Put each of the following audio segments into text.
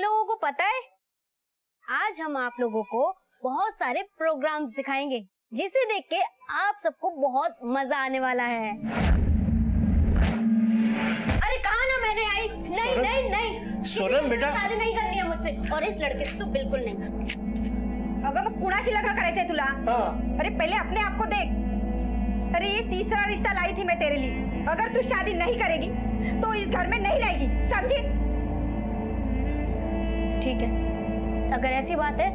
लोगों को पता है, आज हम आप लोगों को बहुत सारे प्रोग्राम्स दिखाएंगे जिसे देख के आप सबको बहुत मजा आने वाला है। अरे कहा ना मैंने आई। नहीं नहीं नहीं, सोनम बेटा, शादी नहीं करनी है मुझसे, और इस लड़के से तो बिल्कुल नहीं। अगं मग कुणाशी लग्न करायचंय तुला? अरे पहले अपने आप को देख। अरे ये तीसरा रिश्ता लाई थी मैं तेरे लिए। अगर तू शादी नहीं करेगी तो इस घर में नहीं रहेगी, समझी? ठीक है, अगर ऐसी बात है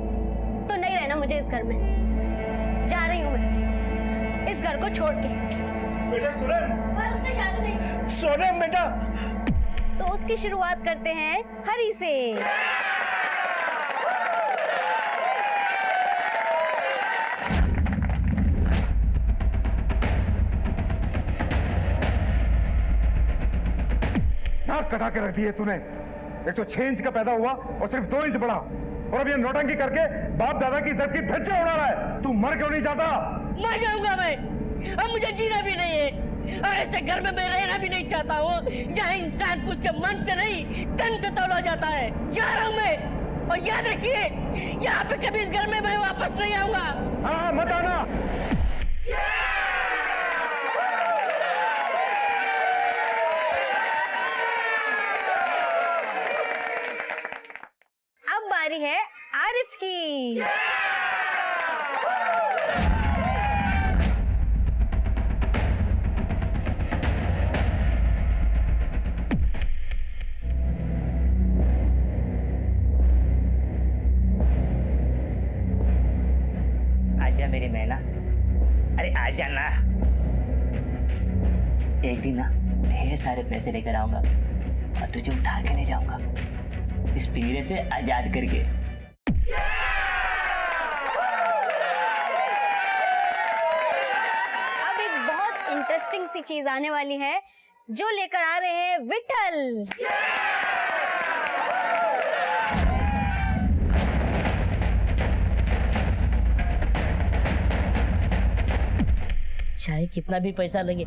तो नहीं रहना मुझे इस घर में। जा रही हूँ मैं इस घर को छोड़ के। बेटा सोनम, पर उससे शादी नहीं। सोनम बेटा। तो उसकी शुरुआत करते हैं हरी से। नाक कटा के रख दी है तूने। एक तो 6 इंच का पैदा हुआ और सिर्फ 2 इंच बढ़ा, और अब ये नौटंकी करके बाप दादा की इज्जत की धज्जियां उड़ा रहा है। तू मर क्यों नहीं जाता? मर जाऊंगा मैं, अब मुझे जीना भी नहीं है, और ऐसे घर में मैं रहना भी नहीं चाहता हूँ जहाँ इंसान को उसके मन से नहीं तन से तोला जाता है। जा रहा हूँ मैं, और याद रखिए यहाँ पे कभी इस घर में मैं वापस नहीं आऊंगा। हाँ मत आना। अब बारी है आरिफ की। आजा मेरी मैना, अरे आजा ना। एक दिन ना ढेर सारे पैसे लेकर आऊंगा और तुझे उठा के ले जाऊंगा इस पिंजरे से आजाद करके। अब एक बहुत इंटरेस्टिंग सी चीज आने वाली है जो लेकर आ रहे हैं विठल। चाहे कितना भी पैसा लगे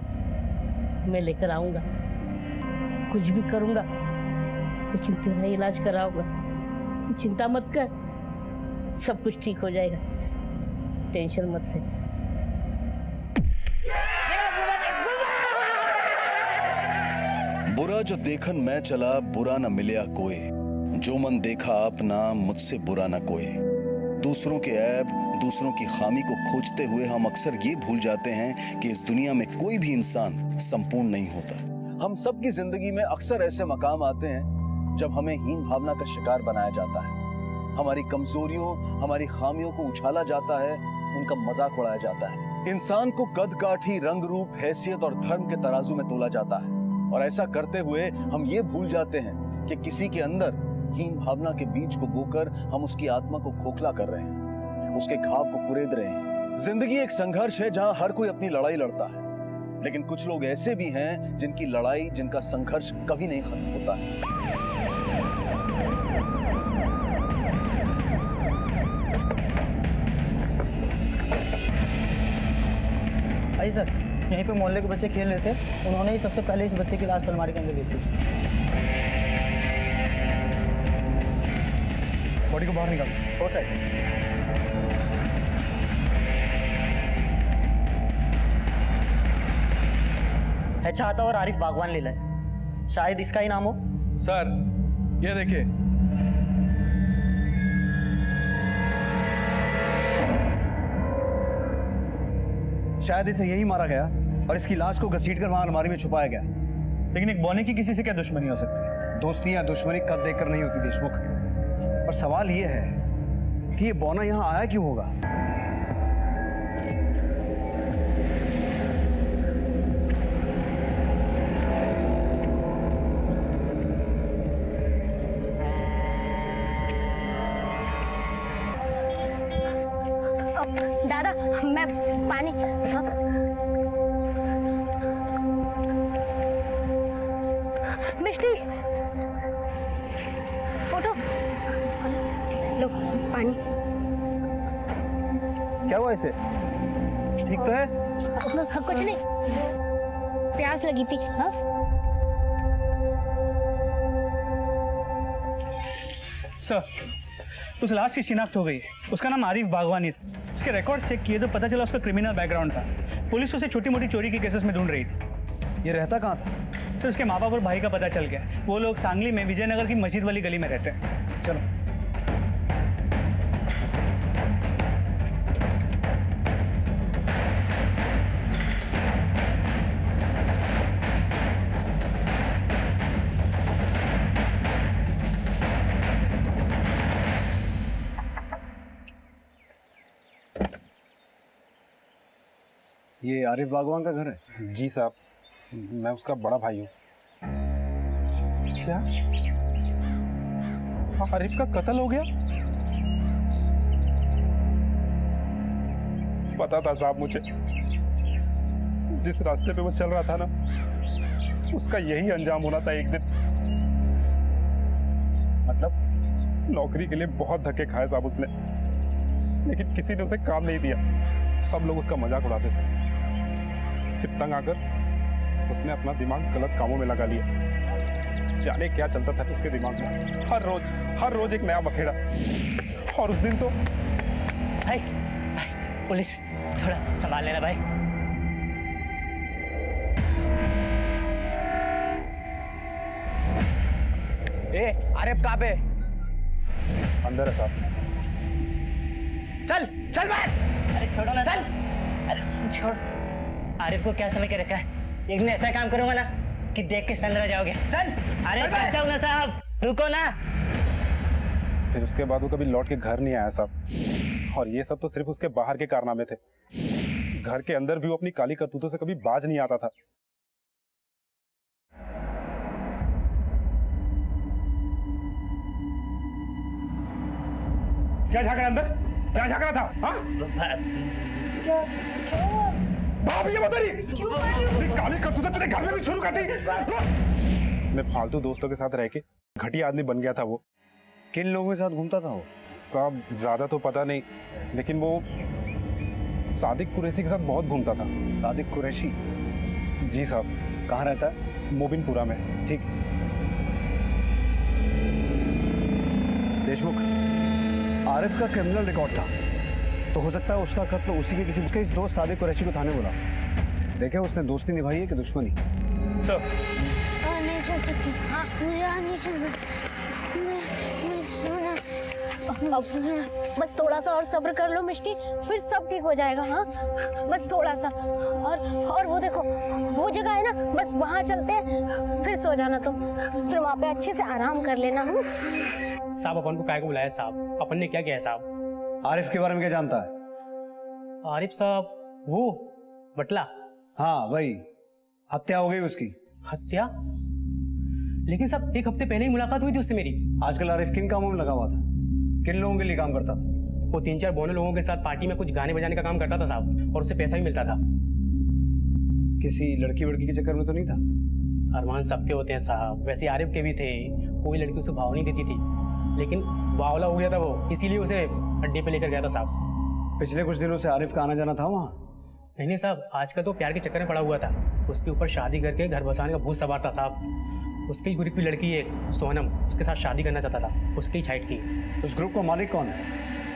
मैं लेकर आऊंगा, कुछ भी करूंगा, लेकिन तेरा इलाज कराऊंगा। तू चिंता मत कर, सब कुछ ठीक हो जाएगा, टेंशन मत ले। बुरा जो देखन मैं चला, बुरा न मिलया कोई, जो मन देखा अपना, मुझसे बुरा न कोई। दूसरों के ऐब, दूसरों की खामी को खोजते हुए हम अक्सर ये भूल जाते हैं कि इस दुनिया में कोई भी इंसान संपूर्ण नहीं होता। हम सब की जिंदगी में अक्सर ऐसे मकाम आते हैं जब हमें हीन भावना का शिकार बनाया जाता है, हमारी कमजोरियों, हमारी खामियों को उछाला जाता है, उनका मजाक उड़ाया जाता है। इंसान को कद काठी, रंग रूप, हैसियत और धर्म के तराजू में तोला जाता है, और ऐसा करते हुए हम ये भूल जाते हैं कि किसी के अंदर हीन भावना के बीज को बोकर हम उसकी आत्मा को खोखला कर रहे हैं, उसके घाव को कुरेद रहे हैं। जिंदगी एक संघर्ष है जहां हर कोई अपनी लड़ाई लड़ता है, लेकिन कुछ लोग ऐसे भी हैं जिनकी लड़ाई, जिनका संघर्ष कभी नहीं खत्म होता है। भाई सर, यहीं पे मोहल्ले के बच्चे खेल रहे थे, उन्होंने ही सबसे पहले इस बच्चे की लाश अलमारी के अंदर देखी। बॉडी को बाहर निकाल। हो सर। है चाहता और आरिफ बागवान लीला है, शायद इसका ही नाम हो। सर ये देखिए, शायद इसे यही मारा गया और इसकी लाश को घसीटकर वहां अलमारी में छुपाया गया। लेकिन एक बौने की किसी से क्या दुश्मनी हो सकती है? दोस्ती या दुश्मनी कद देखकर नहीं होती देशमुख, पर सवाल ये है कि ये बौना यहाँ आया क्यों होगा? दादा मैं पानी। मिष्टी उठो, लो पानी। क्या हुआ इसे? ठीक तो है? कुछ नहीं, प्यास लगी थी। हाँ सर, उस लाश की शिनाख्त हो गई। उसका नाम आरिफ बागवानी था। उसके रिकॉर्ड चेक किए तो पता चला उसका क्रिमिनल बैकग्राउंड था। पुलिस उसे छोटी मोटी चोरी के केसेस में ढूंढ रही थी। ये रहता कहाँ था? सर, उसके माँ बाप और भाई का पता चल गया। वो लोग सांगली में विजयनगर की मस्जिद वाली गली में रहते हैं। चलो। ये आरिफ बागवान का घर है? जी साहब, मैं उसका बड़ा भाई हूँ। क्या आरिफ का कत्ल हो गया? पता था साहब मुझे, जिस रास्ते पे वो चल रहा था ना, उसका यही अंजाम होना था एक दिन। मतलब? नौकरी के लिए बहुत धक्के खाए साहब उसने, लेकिन किसी ने उसे काम नहीं दिया। सब लोग उसका मजाक उड़ाते थे। फिर तंग आकर उसने अपना दिमाग गलत कामों में लगा लिया। जाने क्या चलता था उसके दिमाग में। हर रोज एक नया बखेड़ा। और उस दिन तो भाई, पुलिस, थोड़ा संभाल लेना भाई। आरिफ कहाँ पे? अंदर है साहब। चल बैठ। अरे छोड़ो ना, चल। अरे छोड़। आरिफ को क्या समझ के रखा है? एक दिन ऐसा काम करूंगा ना कि देख के संग रह जाओगे। चल। अरे कहता हूँ ना साहब, रुको ना। फिर उसके बाद वो कभी लौट के घर नहीं आया साहब। और ये सब तो सिर्फ उसके बाहर के कारनामे थे। घर के अंदर भी वो अपनी काली करतूतों से कभी बाज नहीं आता था। क्या झाँक रहा अंदर? क्या झाँक रहा था? हाँ? भाभी ये बता रही काली करतूतें तूने घर में भी शुरू कर दी। मैं फालतू दोस्तों के साथ रह के घटिया आदमी बन गया था वो। किन लोगों के साथ घूमता था वो? साहब ज्यादा तो पता नहीं, लेकिन वो सादिक कुरैशी के साथ बहुत घूमता था। सादिक कुरैशी? जी साहब। कहाँ रहता है? मोबिनपुरा में। ठीक। देशमुख, आरिफ का क्रिमिनल रिकॉर्ड था, तो हो सकता है उसका कत्ल उसी के किसी उसके इस दोस्त सादिक कुरैशी को थाने बुला। देखे उसने दोस्ती निभाई है कि दुश्मनी? सर, नहीं चल सकती। हाँ, मुझे नहीं चलना। बस थोड़ा सा और सब्र कर लो मिष्टी, फिर सब ठीक हो जाएगा। हाँ, बस थोड़ा सा। और वो देखो, वो जगह है ना, बस वहाँ चलते हैं, फिर सो जाना तुम। फिर वहाँ पे अच्छे से आराम कर लेना। साहब, अपन को काय को बुलाया साहब? अपन ने क्या किया साहब? आरिफ के बारे में क्या जानता है? आरिफ साहब, वो बटला? हाँ वही, हत्या हो गई उसकी। हत्या? लेकिन साहब, एक हफ्ते पहले ही मुलाकात हुई थी उससे मेरी। आजकल आरिफ किन कामों में लगा हुआ था? किन लोगों के लिए काम करता था? वो 3-4 बौने लोगों के साथ पार्टी में कुछ गाने बजाने का काम करता था साहब, और उससे पैसा भी मिलता था। किसी लड़की वड़की के चक्कर में तो नहीं था? अरमान सबके होते हैं साहब, वैसे आरिफ के भी थे। कोई लड़की उसे भाव नहीं देती थी, लेकिन बावला हो गया था वो, इसीलिए उसे अड्डे पे लेकर गया था साहब। पिछले कुछ दिनों से आरिफ का आना जाना था वहाँ? नहीं साहब, आज का तो प्यार के चक्कर में पड़ा हुआ था। उसके ऊपर शादी करके घर बसाने का भूत सवार था साहब। उसकी ग्रुप की लड़की एक सोनम, उसके साथ शादी करना चाहता था, उसकी छाइट की। उस ग्रुप का मालिक कौन है?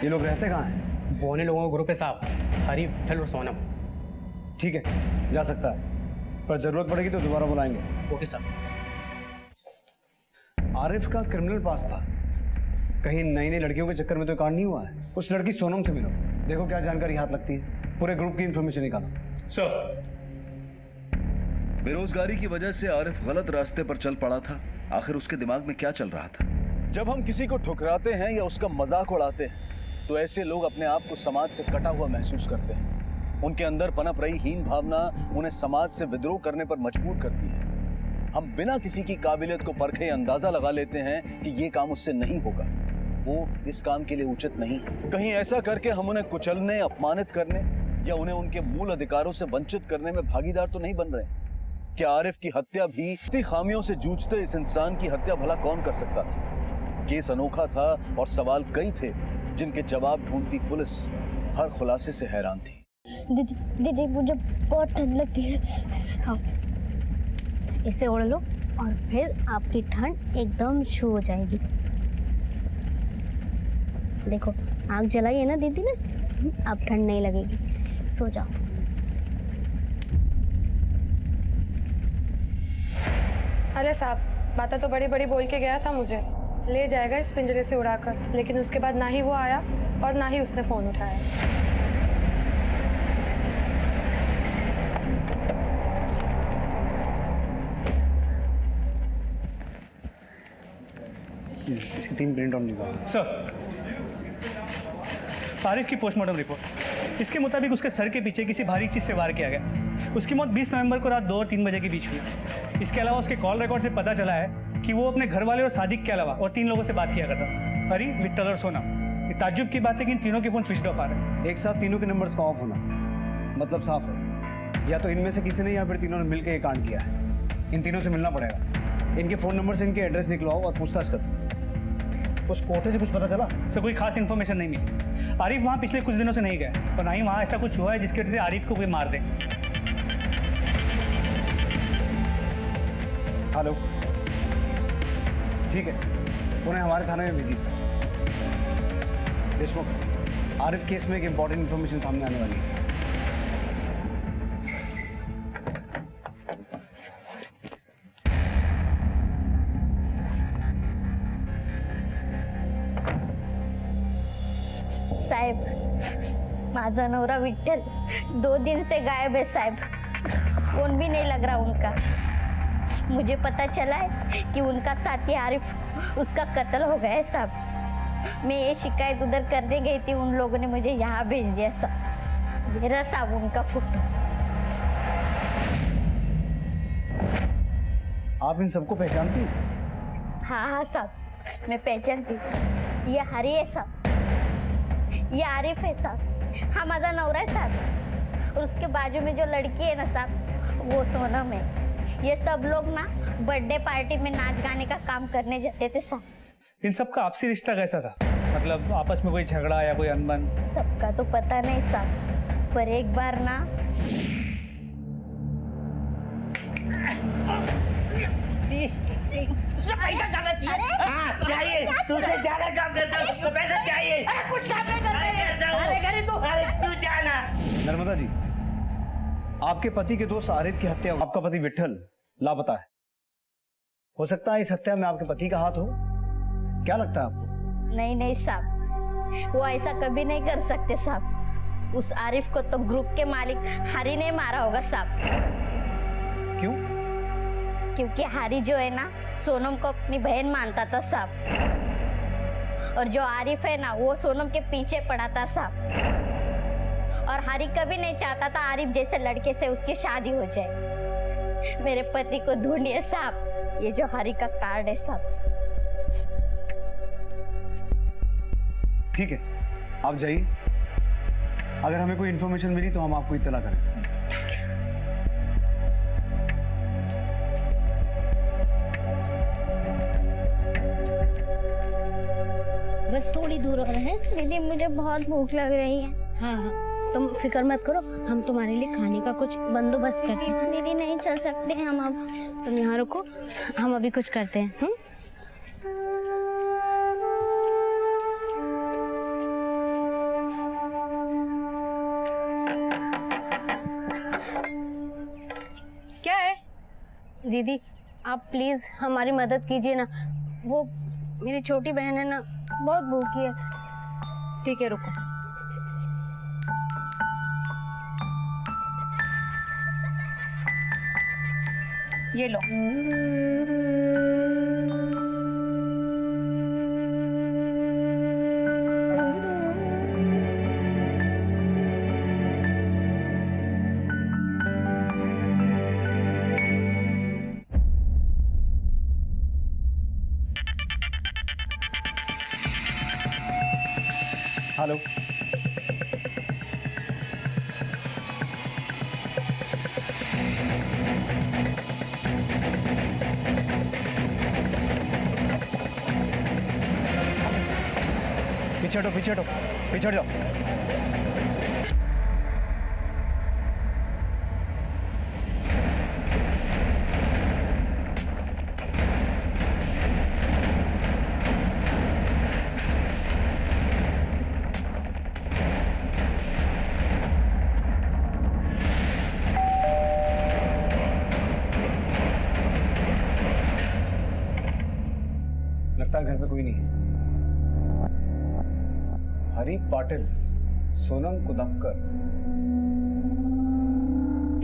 ये लोग रहते कहाँ हैं? बौने लोगों का ग्रुप है साहब, हरी, विठल और सोनम। ठीक है, जा सकता है, पर जरूरत पड़ेगी तो दोबारा बुलाएंगे। ओके साहब। आरिफ का क्रिमिनल पास था, कहीं नई नई लड़कियों के चक्कर में तो कांड नहीं हुआ है? उस लड़की सोनम से मिलो, देखो क्या जानकारी हाथ लगती है, पूरे ग्रुप की इंफॉर्मेशन निकालो। सर, बेरोजगारी की वजह से आरिफ गलत रास्ते पर चल पड़ा था। आखिर उसके दिमाग में क्या चल रहा था? जब हम किसी को ठुकराते हैं या उसका मजाक उड़ाते हैं, तो ऐसे लोग अपने आप को समाज से कटा हुआ महसूस करते हैं। उनके अंदर पनप रही हीन भावना उन्हें समाज से विद्रोह करने पर मजबूर करती है। हम बिना किसी की काबिलियत को परखे अंदाजा लगा लेते हैं कि ये काम उससे नहीं होगा, वो इस काम के लिए उचित नहीं है। कहीं ऐसा करके हम उन्हें कुचलने, अपमानित करने या उन्हें उनके मूल अधिकारों से वंचित करने में भागीदार तो नहीं बन रहे? क्या आरिफ की हत्या भी इतनी खामियों से जूझते इस इंसान की हत्या भला कौन कर सकता था? केस अनोखा था और सवाल कई थे जिनके जवाब ढूंढती पुलिस हर खुलासे से हैरान थी। दीदी मुझे बहुत ठंड लगती है। हाँ, इसे ओढ़ लो और फिर आपकी ठंड एकदम छू हो जाएगी। देखो आग जलाई है ना दीदी ने, अब ठंड नहीं लगेगी, सो जाओ। अरे साहब, बातें तो बड़ी बड़ी बोल के गया था मुझे, ले जाएगा इस पिंजरे से उड़ाकर, लेकिन उसके बाद ना ही वो आया और ना ही उसने फोन उठाया। इसकी 3 प्रिंट आउट निकालो। सर, आरिफ की पोस्टमार्टम रिपोर्ट, इसके मुताबिक उसके सर के पीछे किसी भारी चीज से वार किया गया। उसकी मौत 20 नवंबर को रात 2 और 3 बजे के बीच हुई। इसके अलावा उसके कॉल रिकॉर्ड से पता चला है कि वो अपने घर वाले और सादिक के अलावा और 3 लोगों से बात किया करता, हरी, विट्ठल और सोनम। ये ताज्जुब की बात है कि इन तीनों के फोन स्विच ऑफ आ रहे हैं। एक साथ तीनों के नंबर्स का ऑफ होना मतलब साफ है, या तो इनमें से किसी ने या फिर तीनों ने मिलकर ये कांड किया है। इन तीनों से मिलना पड़ेगा, इनके फोन नंबर से इनके एड्रेस निकलवाओ और पूछताछ करो। उस कोटे से कुछ पता चला? सर, कोई खास इन्फॉर्मेशन नहीं मिली। आरिफ वहाँ पिछले कुछ दिनों से नहीं गया और ना ही वहाँ ऐसा कुछ हुआ है जिसकी वजह से आरिफ को कोई मार दे। हेलो, ठीक है, उन्हें हमारे थाने में भेजिए। देशमुख, आरिफ केस में एक इंपॉर्टेंट इन्फॉर्मेशन सामने आने वाली है। साहेब, माझा नवरा विठ्ठल 2 दिन से गायब है साहब, फोन भी नहीं लग रहा उनका। मुझे पता चला है कि उनका साथी आरिफ, उसका कत्ल हो गया है साहब। मैं ये शिकायत उधर करने गई थी, उन लोगों ने मुझे यहाँ भेज दिया साहब। ये रहा साहब उनका फोटो। आप इन सबको पहचानती हैं? हाँ हाँ साहब, मैं पहचानती। ये हरी है साहब, ये आरिफ है साहब, हमारा नवरा है साहब, और उसके बाजू में जो लड़की है ना साहब, वो सोनम है। ये सब लोग ना बर्थडे पार्टी में नाच गाने का काम करने जाते थे साहब। इन सबका आपसी रिश्ता कैसा था? मतलब आपस में कोई झगड़ा या कोई अनबन? सबका तो पता नहीं साहब, पर एक बार ना पैसा ज्यादा चाहिए। हाँ, चाहिए, तुझे ज्यादा काम करता हूँ तो पैसा चाहिए। अरे कुछ काम नहीं करता है। अरे तू जाना। नर्मदा जी, आपके पति के दोस्त आरिफ की हत्या, आपका पति विट्ठल लापता है। हो सकता है इस हत्या में आपके पति का हाथ हो? क्या लगता है आपको? नहीं नहीं साहब, वो ऐसा कभी नहीं कर सकते साहब। उस आरिफ को तो ग्रुप के मालिक हरी ने मारा होगा साहब। क्यों? क्योंकि हरी जो है ना, सोनम को अपनी बहन मानता था साहब, और जो आरिफ है ना, वो सोनम के पीछे पड़ा था साहब। और हरी कभी नहीं चाहता था आरिफ जैसे लड़के से उसकी शादी हो जाए। मेरे पति को ढूंढिए साहब, ये जो हरी का कार्ड है साहब। ठीक है, आप जाइए, अगर हमें कोई इन्फॉर्मेशन मिली तो हम आपको इत्तला करें। बस थोड़ी दूर और है दीदी, मुझे बहुत भूख लग रही है। हाँ हाँ, तुम फिक्र मत करो, हम तुम्हारे लिए खाने का कुछ बंदोबस्त करते हैं। दीदी नहीं चल सकते हैं हम अब, तुम यहाँ रुको, हम अभी कुछ करते हैं। क्या है? दीदी आप प्लीज हमारी मदद कीजिए ना, वो मेरी छोटी बहन है ना, बहुत भूखी है। ठीक है, रुको। ये लो। हेलो, पीछे हटो, पीछे हटो, पीछे हट जाओ। लगता है घर पे कोई नहीं है। हरी पाटिल, सोनम कुदमकर।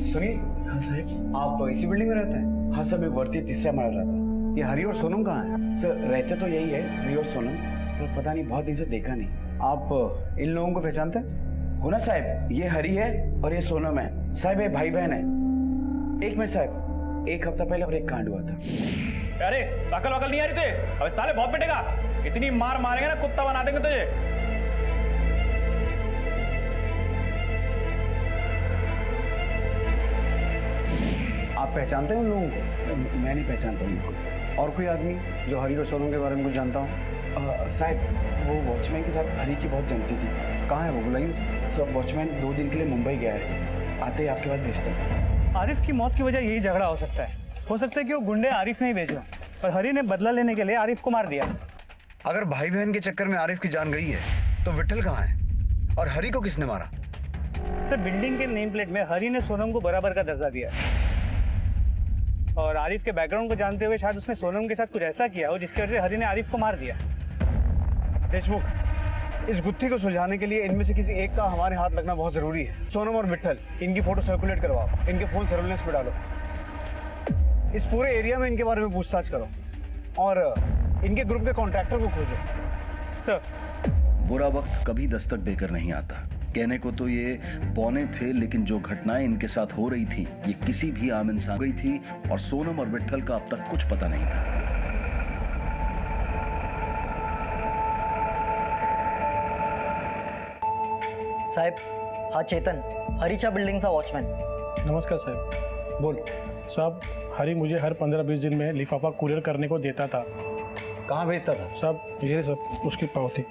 सुनिए। हाँ साहब। आप इसी बिल्डिंग में रहते हैं? हाँ सर, मैं वर्ती तीसरा मारा रहता हूँ। ये हरी और सोनम कहाँ हैं? सर रहते तो यही है, हरी और सोनम, पर पता नहीं बहुत दिन से देखा नहीं। आप इन लोगों को पहचानते हैं? हो ना साहब, ये हरी है और ये सोनम है साहब, ये भाई बहन है। एक मिनट साहब, एक हफ्ता पहले और एक कांड हुआ था। अरे अकल वकल नहीं आ रही तुझे? अबे साले बहुत पिटेगा, इतनी मार मारेंगे ना कुत्ता बना देंगे तुझे। आप पहचानते हैं उन लोगों को? मैं नहीं पहचानता उनको। और कोई आदमी जो हरी और सोनम के बारे में कुछ जानता हो? साहब वो वॉचमैन के साथ हरी की बहुत जमती थी। कहाँ है वो, बुलाइए उसे। सर वॉचमैन 2 दिन के लिए मुंबई गया है, आते ही आपके पास भेजता हूँ। आरिफ की मौत की वजह यही झगड़ा हो सकता है। हो सकता है कि वो गुंडे आरिफ ने ही भेजा और हरी ने बदला लेने के लिए आरिफ को मार दिया। अगर भाई बहन के चक्कर में आरिफ की जान गई है तो विट्ठल कहाँ है और हरी को किसने मारा? सर बिल्डिंग के नेम प्लेट में हरी ने सोनम को बराबर का दर्जा दिया और आरिफ के बैकग्राउंड को जानते हुए शायद उसने सोनम के साथ कुछ ऐसा किया हो जिसकी वजह से हरी ने आरिफ को मार दिया। देशमुख, इस गुत्थी को सुलझाने के लिए इनमें से किसी एक का हमारे हाथ लगना बहुत जरूरी है। सोनम और विट्ठल, इनकी फोटो सर्कुलेट करवाओ, इनके फोन सर्विलेंस पे डालो, इस पूरे एरिया में इनके बारे में पूछताछ करो और इनके ग्रुप के कॉन्ट्रैक्टर को खोजो। सर बुरा वक्त कभी दस्तक देकर नहीं आता। कहने को तो ये पौने थे, लेकिन जो घटनाएं इनके साथ हो रही थी ये किसी भी आम इंसान गई थी और सोनम और विट्ठल का अब तक कुछ पता नहीं था। साहेब, हा चेतन, हरीच्या बिल्डिंगचा वॉचमॅन। नमस्कार साहब। बोल। साहब हरी मुझे हर 15-20 दिन में लिफाफा कुरियर करने को देता था। कहाँ भेजता था? साहब ये सब उसकी पावती।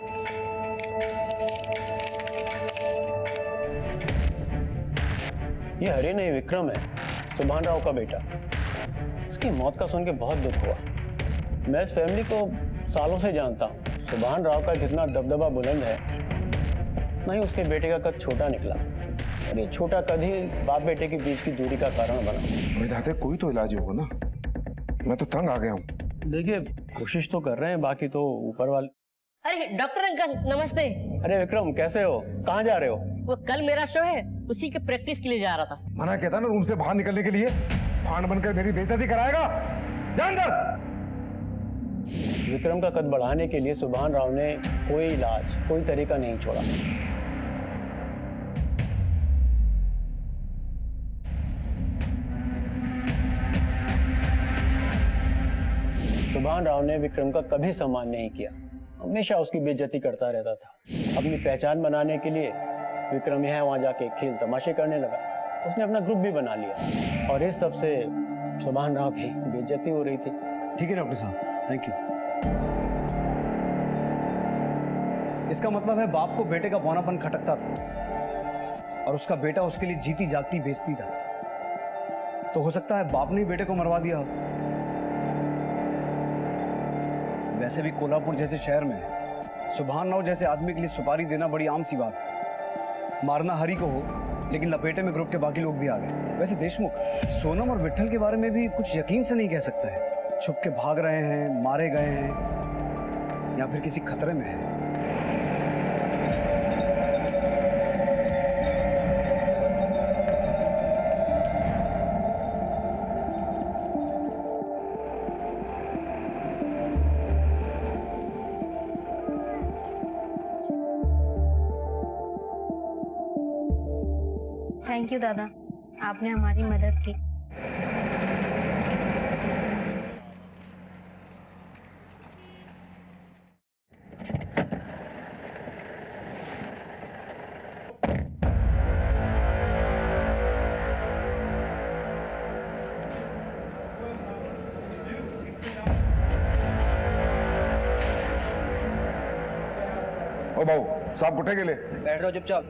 ये हरी नहीं, विक्रम है, सुभान राव का बेटा। इसकी मौत का सुन के बहुत दुख हुआ। मैं इस फैमिली को सालों से जानता हूँ। सुभान राव का जितना दबदबा बुलंद है, नहीं उसके बेटे का कद छोटा निकला और ये छोटा कद ही बाप बेटे के बीच की दूरी का कारण बना। विधाते कोई तो इलाज होगा ना, मैं तो तंग आ गया हूँ। देखिए कोशिश तो कर रहे हैं, बाकी तो ऊपर वाले। अरे डॉक्टर अंकल नमस्ते। अरे विक्रम कैसे हो, कहाँ जा रहे हो? वो कल मेरा शो है, उसी के प्रैक्टिस के लिए जा रहा था। मना किया था ना रूम से बाहर निकलने के लिए। फांड बनकर मेरी बेइज्जती कराएगा, जान दर। विक्रम का कद बढ़ाने के लिए सुभान राव ने कोई इलाज, कोई तरीका नहीं छोड़ा। सुभान राव ने विक्रम का कभी सम्मान नहीं किया, हमेशा उसकी बेइज्जती करता रहता था। अपनी पहचान बनाने के लिए विक्रम यहाँ वहाँ जाके खेल तमाशे करने लगा। उसने अपना ग्रुप भी बना लिया और इस सब से सुभान राव की बेइज्जती हो रही थी। ठीक है डॉक्टर साहब, थैंक यू। इसका मतलब है बाप को बेटे का बौनापन खटकता था और उसका बेटा उसके लिए जीती जागती बेइज्जती था। तो हो सकता है बाप ने बेटे को मरवा दिया हो। वैसे भी कोल्हापुर जैसे शहर में सुभान राव जैसे आदमी के लिए सुपारी देना बड़ी आम सी बात है। मारना हरी को हो, लेकिन लपेटे में ग्रुप के बाकी लोग भी आ गए। वैसे देशमुख, सोनम और विट्ठल के बारे में भी कुछ यकीन से नहीं कह सकता है। छुप के भाग रहे हैं, मारे गए हैं या फिर किसी खतरे में है। थैंक यू दादा, आपने हमारी मदद की। ओ भाऊ साहब उठे गेले, बैठ रहो चुपचाप।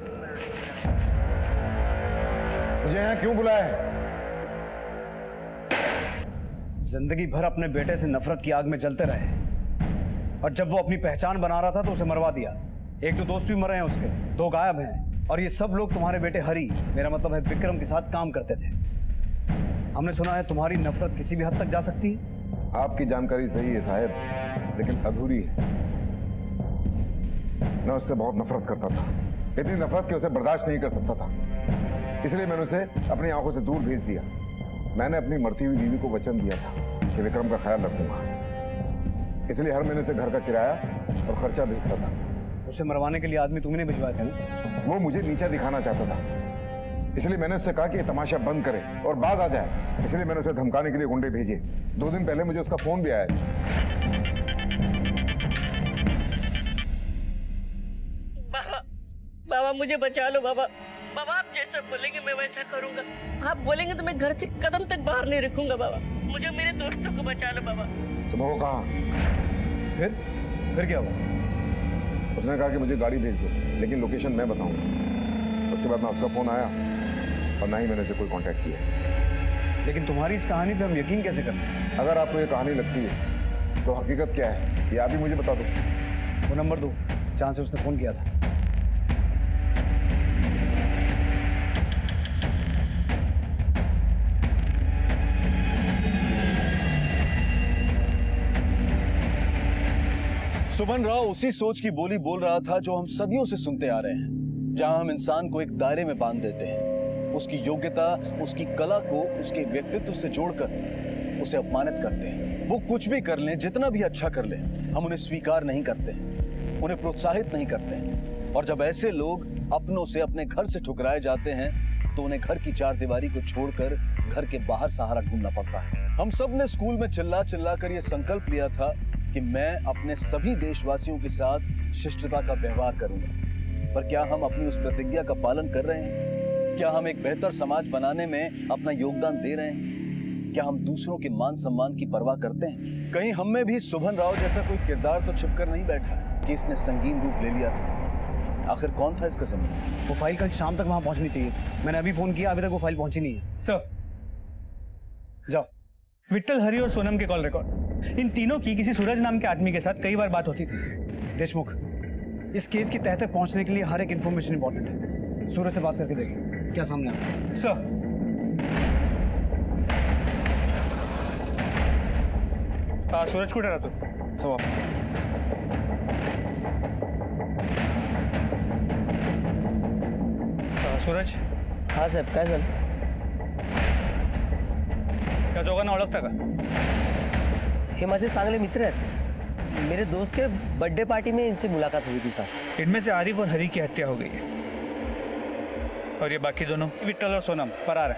मुझे यहाँ क्यों बुलाया है? जिंदगी भर अपने बेटे से नफरत की आग में जलते रहे और जब वो अपनी पहचान बना रहा था तो उसे मरवा दिया। एक दो दोस्त भी मरे हैं उसके, 2 गायब हैं और ये सब लोग तुम्हारे बेटे हरी, मेरा मतलब है विक्रम के साथ काम करते थे। हमने सुना है तुम्हारी नफरत किसी भी हद तक जा सकती है। आपकी जानकारी सही है साहब, लेकिन अधूरी है। मैं उससे बहुत नफरत करता था, इतनी नफरत कि उसे बर्दाश्त नहीं कर सकता था। इसलिए मैंने उसे अपनी आंखों से दूर भेज दिया। मैंने अपनी मरती हुई बीवी को वचन दिया था कि विक्रम का ख्याल रखूंगा, इसलिए हर महीने उसे घर का किराया और खर्चा भेजता था। उसे मरवाने के लिए आदमी तुमने भिजवाए थे ना? वो मुझे नीचा दिखाना चाहता था, इसलिए मैंने उससे कहा कि ये तमाशा बंद करे और बात आ जाए। इसलिए मैंने उसे धमकाने के लिए गुंडे भेजे। 2 दिन पहले मुझे उसका फोन भी आया। बाबा, बाबा मुझे बचा लो बाबा। बाबा आप जैसा बोलेंगे मैं वैसा करूंगा। आप बोलेंगे तो मैं घर से कदम तक बाहर नहीं रखूंगा बाबा। मुझे मेरे दोस्तों को बचा लो बाबा। तुम वो कहा? फिर क्या हुआ? उसने कहा कि मुझे गाड़ी भेज दो, लेकिन लोकेशन मैं बताऊंगा। उसके बाद ना उसका फोन आया और ना ही मैंने उसे कोई कांटेक्ट किया। लेकिन तुम्हारी इस कहानी पे हम यकीन कैसे करें? अगर आपको ये कहानी लगती है तो हकीकत क्या है ये आप ही मुझे बता दो। वो नंबर दो जहां से उसने फोन किया था। सुमन राव उसी सोच की बोली बोल रहा था जो हम सदियों से सुनते आ रहे हैं, जहां हम इंसान को एक दायरे में बांध देते हैं, उसकी योग्यता, उसकी कला को उसके व्यक्तित्व से जोड़कर उसे अपमानित करते हैं। वो कुछ भी कर लें, जितना भी अच्छा कर लें, हम उन्हें स्वीकार नहीं करते, उन्हें प्रोत्साहित नहीं करते। और जब ऐसे लोग अपनों से अपने घर से ठुकराए जाते हैं तो उन्हें घर की चारदीवारी को छोड़कर घर के बाहर सहारा ढूंढना पड़ता है। हम सब ने स्कूल में चिल्ला चिल्ला कर यह संकल्प लिया था कि मैं अपने सभी देशवासियों के साथ शिष्टता का व्यवहार करूंगा, पर क्या हम अपनी उस प्रतिज्ञा का पालन कर रहे हैं? क्या हम एक बेहतर समाज बनाने में अपना योगदान दे रहे हैं? क्या हम दूसरों के मान सम्मान की परवाह करते हैं? कहीं हम में भी सुभन राव जैसा कोई किरदार तो छिपकर नहीं बैठा कि इसने संगीन रूप ले लिया था? आखिर कौन था इसका ज़िम्मेदार? वो फाइल कल शाम तक वहां पहुंचनी चाहिए। मैंने अभी फोन किया, अभी तक वो फाइल पहुंची नहीं है। सर जाओ। विट्ठल, हरि और सोनम के कॉल रिकॉर्ड, इन तीनों की किसी सूरज नाम के आदमी के साथ कई बार बात होती थी। देशमुख, इस केस की तह तक पहुंचने के लिए हर एक इंफॉर्मेशन इंपॉर्टेंट है। सूरज से बात करके देखिए क्या सामने आता है। सर सूरज कुठे राहतो? सूरज, हाँ साहेब, काय झालं? त्या दोघांना ओळखता का? हे माझे चांगले मित्र आहेत। मेरे दोस्त के बर्थडे पार्टी में इनसे मुलाकात हुई थी साहब। इनमें से आरिफ और हरी की हत्या हो गई है और ये बाकी दोनों विट्ठल और सोनम फरार है।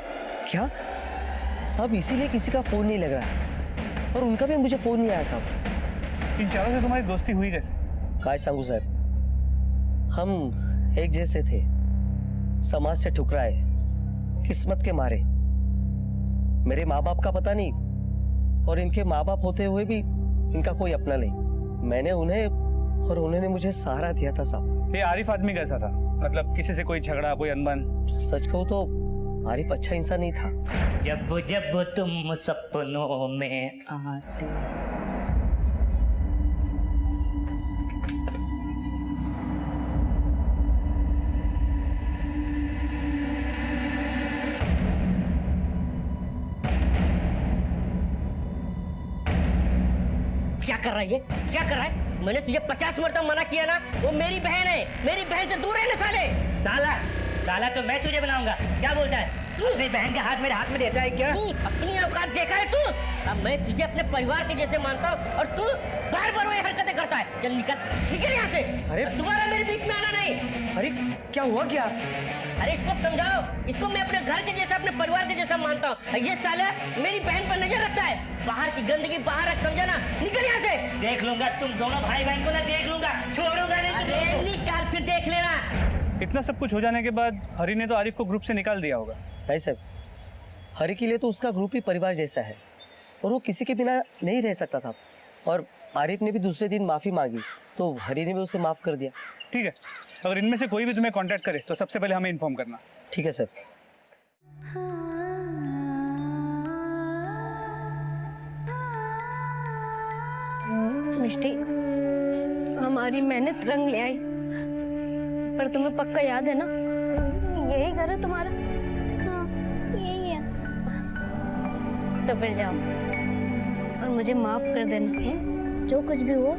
क्या साहब? इसीलिए किसी का फोन नहीं लग रहा है और उनका भी मुझे फोन नहीं आया साहब। इन चारों से तुम्हारी दोस्ती हुई कैसे? काय सांगू साहब, हम एक जैसे थे, समाज से ठुकराए, किस्मत के मारे। मेरे माँ बाप का पता नहीं और इनके माँ बाप होते हुए भी इनका कोई अपना नहीं। मैंने उन्हें और उन्होंने मुझे सहारा दिया था साहब। ये आरिफ आदमी कैसा था? मतलब किसी से कोई झगड़ा, कोई अनबन? सच कहूँ तो आरिफ अच्छा इंसान नहीं था। जब जब तुम सपनों में आते। क्या कर रहा है ये? क्या कर रहा है? मैंने तुझे 50 मरतबा मना किया ना, वो मेरी बहन है, मेरी बहन से दूर रहना साले। साला साला तो मैं तुझे बनाऊंगा। क्या बोलता है? अपनी बहन का हाथ मेरे हाथ में देता है क्या? अपनी औकात देखा है तू? अब मैं तुझे अपने परिवार के जैसे मानता हूँ और तू बार बार वही हरकतें करता है। चल निकल निकल यहाँ से। अरे दोबारा मेरे बीच में आना नहीं। अरे क्या हुआ क्या? अरे इसको समझाओ, इसको मैं अपने घर के जैसा, अपने परिवार के जैसा मानता हूँ। ये साला मेरी बहन पर नजर रखता है। बाहर की गंदगी बाहर रख, समझा ना? निकल यहाँ से। देख लूंगा तुम दोनों भाई बहन को ना, देख लूंगा, छोड़ूंगा नहीं तुम लोगों को। निकाल, फिर देख लेना। इतना सब कुछ हो जाने के बाद हरी ने तो आरिफ को ग्रुप से निकाल दिया होगा। नहीं साहब, हरी के लिए तो उसका ग्रुप ही परिवार जैसा है और वो किसी के बिना नहीं रह सकता था। और आरिफ ने भी दूसरे दिन माफी मांगी तो हरी ने भी उसे माफ कर दिया। ठीक है, अगर इनमें से कोई भी तुम्हें कांटेक्ट करे तो सबसे पहले हमें इन्फॉर्म करना। ठीक है सर। मिष्टी, हमारी मेहनत रंग ले आई, पर तुम्हें पक्का याद है ना यही घर है तुम्हारा? हाँ यही है। तो फिर जाओ और मुझे माफ कर देना। जो कुछ भी हो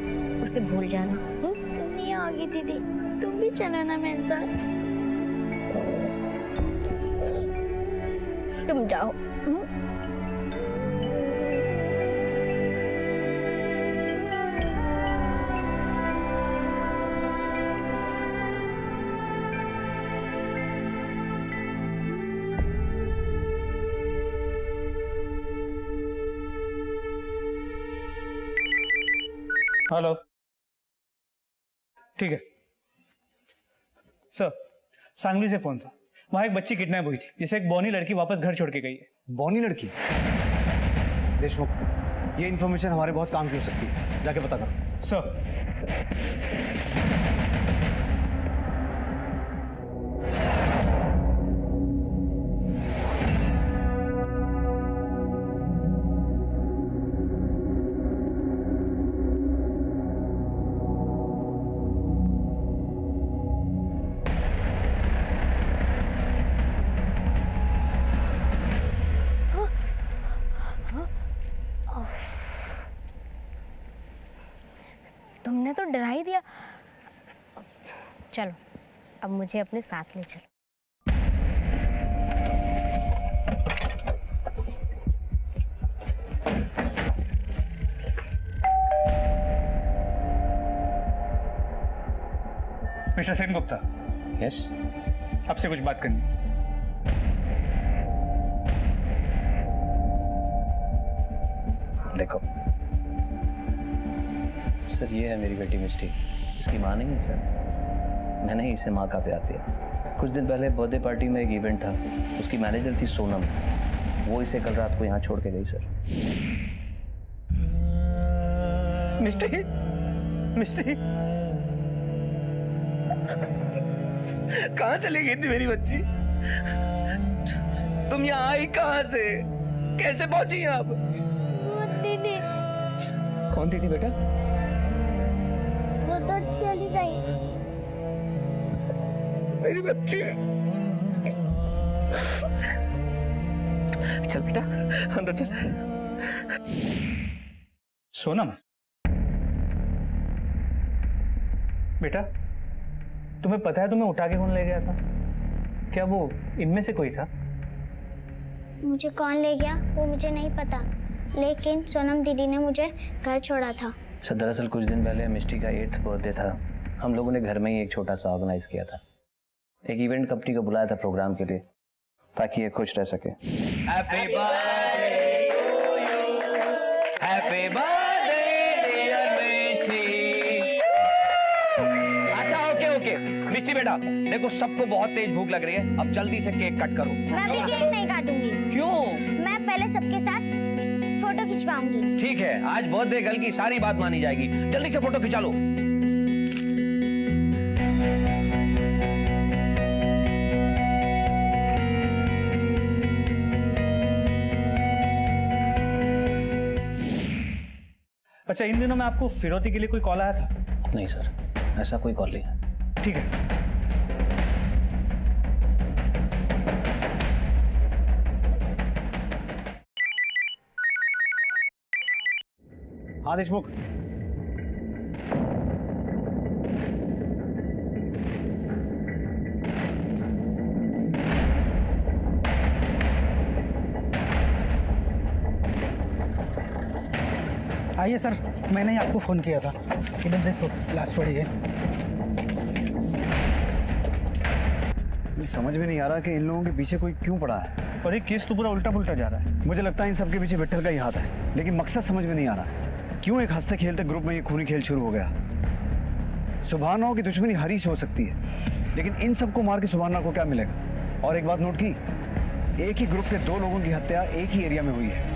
उसे भूल जाना। तुम नहीं आओगी दीदी, तुम भी चलो ना मेरे साथ। तुम जाओ। हेलो, ठीक है सर। सांगली से फोन था, वहां एक बच्ची किडनैप हुई थी, जिसे एक बौनी लड़की वापस घर छोड़ के गई है। बौनी लड़की? देशमुख, ये इन्फॉर्मेशन हमारे बहुत काम की हो सकती है, जाके पता करो। सर तुमने तो डरा ही दिया। चलो अब मुझे अपने साथ ले चलो। मिस्टर सेन गुप्ता। यस। आपसे कुछ बात करनी। देखो सर, ये है मेरी बेटी मिस्टी। इसकी माँ नहीं है सर, मैंने ही इसे माँ का प्यार दिया। कुछ दिन पहले बर्थडे पार्टी में एक इवेंट था, उसकी मैनेजर थी सोनम, वो इसे कल रात को यहाँ छोड़ के गई सर। मिस्टी, मिस्टी, कहाँ चली गई थी मेरी बच्ची? तुम यहाँ आई कहाँ से? कैसे पहुंची यहाँ आप? दीदी। कौन दीदी बेटा? वो तो चली गई। मेरी बच्ची। चल बेटा अंदर चल। सोनम, बेटा तुम्हें पता है तुम्हें उठा के कौन ले गया था? क्या वो इनमें से कोई था? मुझे कौन ले गया वो मुझे नहीं पता, लेकिन सोनम दीदी ने मुझे घर छोड़ा था। सर दरअसल कुछ दिन पहले मिस्टी का 8th बर्थडे था, हम लोगों ने घर में ही एक छोटा सा ऑर्गेनाइज किया था। एक इवेंट कंपनी को बुलाया था प्रोग्राम के लिए, ताकि ये खुश रह सके। Happy birthday to you, happy birthday dear Misty. अच्छा ओके ओके मिस्टी बेटा, देखो सबको बहुत तेज भूख लग रही है, अब जल्दी से केक कट करो। मैं भी केक नहीं काटूंगी। क्यों? मैं पहले सबके साथ फोटो खिंचवाऊंगी। ठीक है, आज बर्थडे गर्ल की सारी बात मानी जाएगी, जल्दी से फोटो खिंचा लो। अच्छा, इन दिनों में आपको फिरौती के लिए कोई कॉल आया था? नहीं सर, ऐसा कोई कॉल नहीं है। ठीक है। हाँ देशमुख, आइए सर, मैंने ही आपको फ़ोन किया था। इधर देखो लाश पड़ी है। मुझे समझ में नहीं आ रहा कि इन लोगों के पीछे कोई क्यों पड़ा है। और ये केस तो पूरा उल्टा पुल्टा जा रहा है। मुझे लगता है इन सबके पीछे विट्ठल का ही हाथ है, लेकिन मकसद समझ में नहीं आ रहा। क्यों एक हंसते खेलते ग्रुप में ये खूनी खेल शुरू हो गया? सुभान की दुश्मनी हरी से हो सकती है, लेकिन इन सबको मार के सुभान को क्या मिलेगा? और एक बात नोट की, एक ही ग्रुप के 2 लोगों की हत्या एक ही एरिया में हुई है।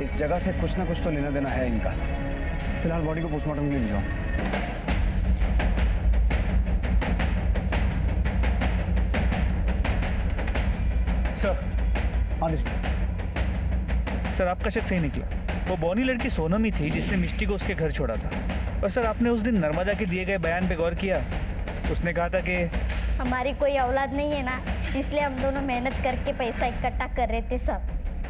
इस जगह से कुछ ना कुछ तो लेना देना है इनका। फिलहाल बॉडी को पोस्टमार्टम के लिए ले जाओ। सर। हाँ सर, आपका शक सही निकला। वो बौनी लड़की सोनम ही थी जिसने मिस्टी को उसके घर छोड़ा था। और सर, आपने उस दिन नर्मदा के दिए गए बयान पे गौर किया? उसने कहा था कि हमारी कोई औलाद नहीं है ना, इसलिए हम दोनों मेहनत करके पैसा इकट्ठा कर रहे थे सब।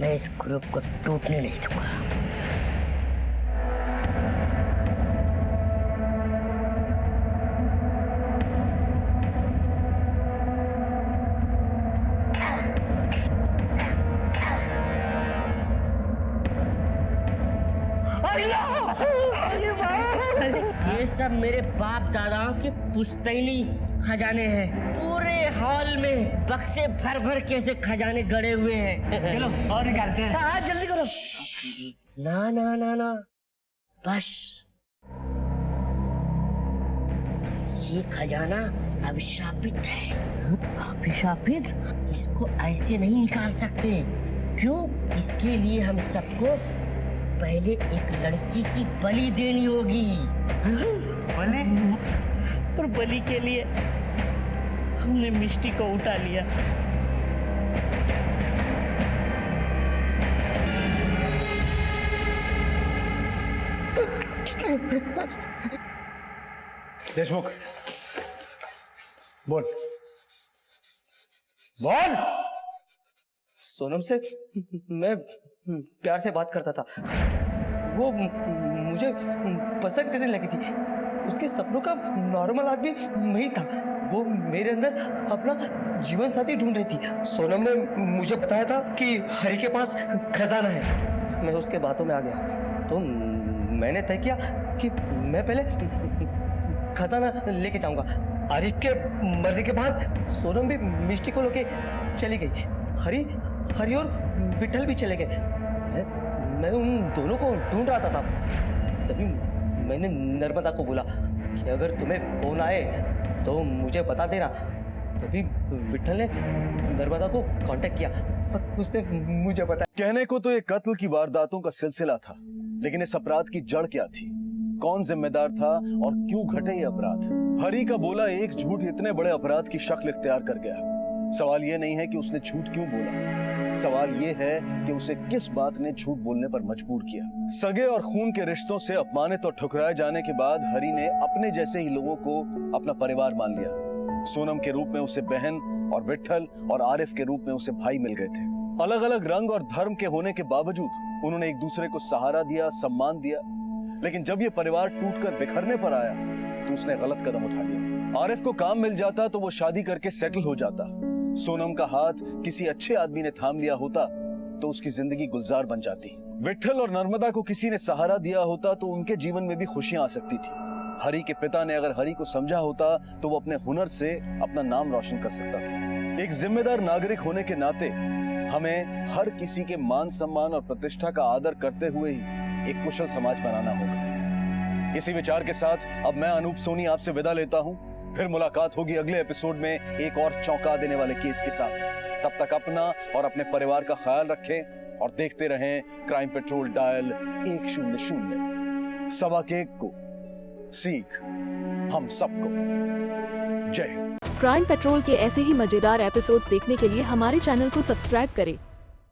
मैं इस ग्रुप को टूटने नहीं दूंगा। ये सब मेरे बाप दादाओं के पुश्तैनी खजाने हैं। पूरे हॉल में बक्से भर भर के ऐसे खजाने गड़े हुए हैं। चलो और निकालते हैं। हाँ जल्दी करो। ना ना ना ना, बस ये खजाना अभिशापित है। अभिशापित? इसको ऐसे नहीं निकाल सकते। क्यों? इसके लिए हम सबको पहले एक लड़की की बलि देनी होगी। बलि? और बलि के लिए हमने मिष्टी को उठा लिया। देशमुख, बोल बोल। सोनम से मैं प्यार से बात करता था। वो मुझे पसंद करने लगी थी। उसके सपनों का नॉर्मल आदमी नहीं था। वो मेरे अंदर अपना जीवन साथी ढूंढ रही थी। सोनम ने मुझे बताया था कि हरि के पास खजाना है। मैं उसके बातों में आ गया तो मैंने तय किया कि मैं पहले खजाना लेके जाऊंगा। आरिफ के मरने के बाद सोनम भी मिष्टी को लेके चली गई। हरि और विठल भी चले गए। मैं उन दोनों को ढूंढ रहा था साहब। तभी मैंने नर्मदा को बोला कि अगर तुम्हें फोन आए तो मुझे बता देना। तभी विठल ने नर्मदा को कांटेक्ट किया और उसने मुझे बताया। कहने को तो ये कत्ल की वारदातों का सिलसिला था, लेकिन इस अपराध की जड़ क्या थी? कौन जिम्मेदार था और क्यों घटे ये अपराध? हरि का बोला एक झूठ इतने बड़े अपराध की शक्ल इख्तियार कर गया। सवाल ये नहीं है कि उसने झूठ क्यों बोला, सवाल ये है कि उसे किस बात ने झूठ बोलने पर मजबूर किया। सगे और खून के रिश्तों से अपमानित और ठुकराए जाने के बाद हरि ने अपने जैसे ही लोगों को अपना परिवार मान लिया। सोनम के रूप में उसे बहन और विठल और आरिफ के रूप में उसे भाई मिल गए थे। अलग अलग रंग और धर्म के होने के बावजूद उन्होंने एक दूसरे को सहारा दिया, सम्मान दिया। लेकिन जब ये परिवार टूटकर बिखरने पर आया तो उसने गलत कदम उठा लिया। आरिफ को काम मिल जाता तो वो शादी करके सेटल हो जाता। सोनम का हाथ किसी अच्छे आदमी ने थाम लिया होता तो उसकी जिंदगी गुलजार बन जाती। विठल और नर्मदा को किसी ने सहारा दिया होता तो उनके जीवन में भी खुशियां आ सकती थी। हरि के पिता ने अगर हरि को समझा होता तो वो अपने हुनर से अपना नाम रोशन कर सकता था। एक जिम्मेदार नागरिक होने के नाते हमें हर किसी के मान सम्मान और प्रतिष्ठा का आदर करते हुए ही एक कुशल समाज बनाना होगा। इसी विचार के साथ अब मैं अनूप सोनी आपसे विदा लेता हूं। फिर मुलाकात होगी अगले एपिसोड में एक और चौंका देने वाले केस के साथ। तब तक अपना और अपने परिवार का ख्याल रखें और देखते रहें क्राइम पेट्रोल डायल 100। सवा के एक को सीख हम सबको। जय हिंद। क्राइम पेट्रोल के ऐसे ही मजेदार एपिसोड्स देखने के लिए हमारे चैनल को सब्सक्राइब करें